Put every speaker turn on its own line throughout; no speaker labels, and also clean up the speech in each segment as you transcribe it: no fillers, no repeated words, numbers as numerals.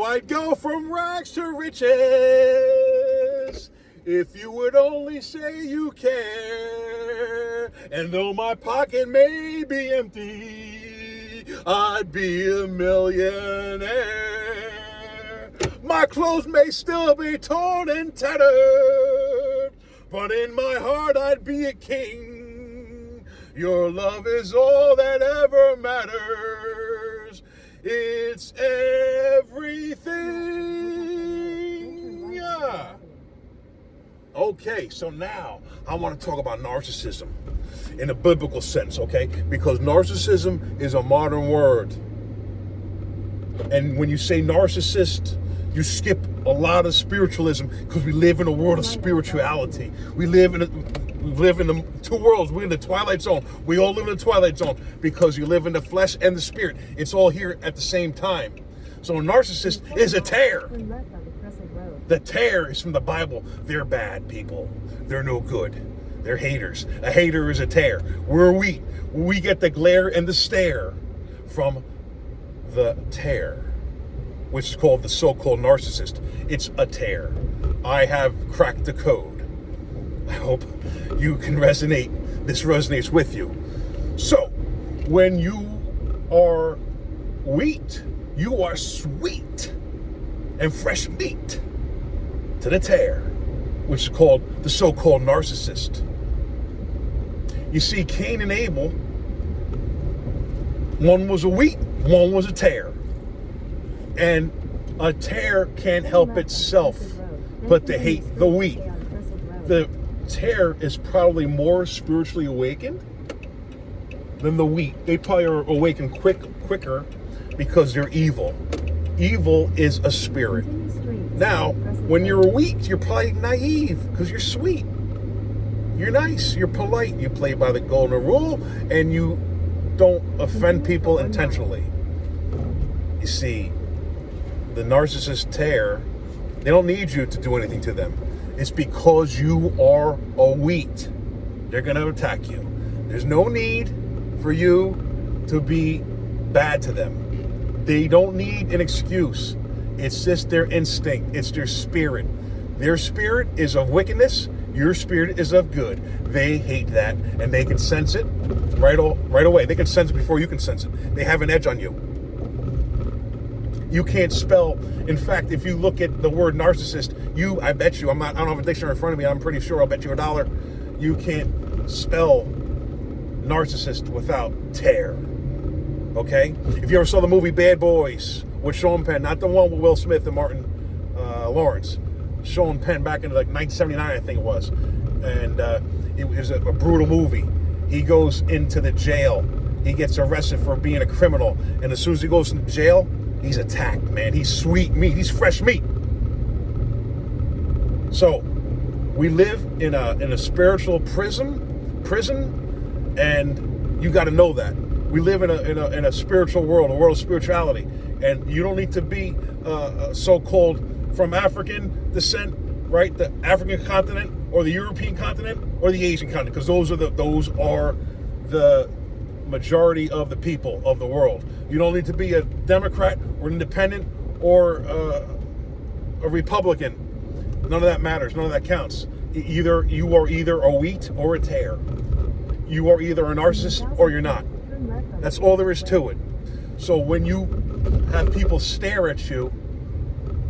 So I'd go from rags to riches if you would only say you care. And though my pocket may be empty, I'd be a millionaire. My clothes may still be torn and tattered, but in my heart I'd be a king. Your love is all that ever matters. It's everything. Yeah. Okay, so now I want to talk about narcissism in a biblical sense, okay? Because narcissism is a modern word. And when you say narcissist, you skip a lot of spiritualism because we live in a world of spirituality. We live in the two worlds. We're in the twilight zone. We all live in the twilight zone because you live in the flesh and the spirit. It's all here at the same time. So a narcissist is a tear. The tear is from the Bible. They're bad people. They're no good. They're haters. A hater is a tear. We're wheat. We get the glare and the stare from the tear, which is called the so-called narcissist. It's a tear. I have cracked the code. I hope you can resonate. This resonates with you. So, when you are wheat, you are sweet and fresh meat to the tear, which is called the so-called narcissist. You see, Cain and Abel, one was a wheat, one was a tear. And a tear can't help itself but to hate the wheat. The tear is probably more spiritually awakened than the wheat. They probably are awakened quicker because they're evil. Evil is a spirit. Now, when you're wheat, you're probably naive because you're sweet. You're nice, you're polite, you play by the golden rule, and you don't offend people intentionally. You see, the narcissist tear, they don't need you to do anything to them. It's because you are a wheat. They're going to attack you. There's no need for you to be bad to them. They don't need an excuse. It's just their instinct. It's their spirit. Their spirit is of wickedness. Your spirit is of good. They hate that, and they can sense it right away. They can sense it before you can sense it. They have an edge on you. You can't spell. In fact, if you look at the word narcissist, I bet you, I don't have a dictionary in front of me, I'm pretty sure, I'll bet you $1, you can't spell narcissist without tear. Okay? If you ever saw the movie Bad Boys with Sean Penn, not the one with Will Smith and Martin Lawrence, Sean Penn back in like 1979, I think it was. And it was a brutal movie. He goes into the jail. He gets arrested for being a criminal. And as soon as he goes into jail, he's attacked, man. He's sweet meat. He's fresh meat. So we live in a spiritual prison, and you got to know that. We live in a spiritual world, a world of spirituality. And you don't need to be so-called from African descent, right? The African continent or the European continent or the Asian continent, because those are the majority of the people of the world. You don't need to be a Democrat or an independent or a Republican. None of that matters. None of that counts. You are either a wheat or a tear. You are either a narcissist or you're not. That's all there is to it. So when you have people stare at you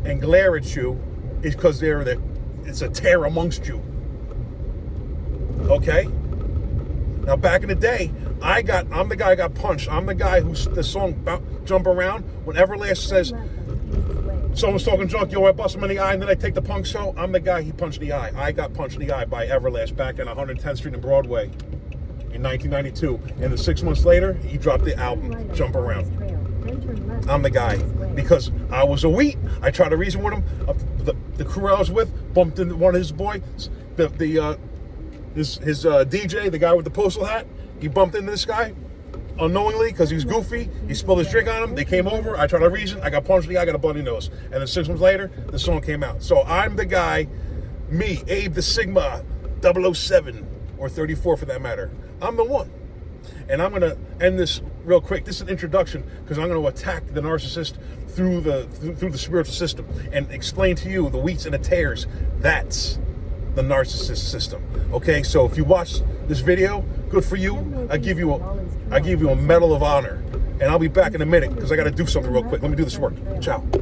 and glare at you, it's because it's a tear amongst you. Okay? Now back in the day, I'm the guy who got punched. I'm the guy who's the song Jump Around. When Everlast says someone's talking junk, yo, I bust him in the eye and then I take the punk show. I'm the guy he punched in the eye. I got punched in the eye by Everlast back in 110th Street and Broadway in 1992. And then 6 months later, he dropped the album, Jump Around. I'm the guy because I was a wheat. I tried to reason with him. The crew I was with bumped into one of his boys, his DJ, the guy with the postal hat. He bumped into this guy unknowingly because he was goofy. He spilled his drink on him. They came over. I tried to reason. I got punched in the eye. I got a bloody nose. And then 6 months later, the song came out. So I'm the guy, me, Abe the Sigma 007 or 34 for that matter. I'm the one. And I'm going to end this real quick. This is an introduction because I'm going to attack the narcissist through the spiritual system and explain to you the wheats and the tares. That's the narcissist system. Okay, so if you watch this video, good for you. I give you a medal of honor. And I'll be back in a minute because I got to do something real quick. Let me do this work. Ciao.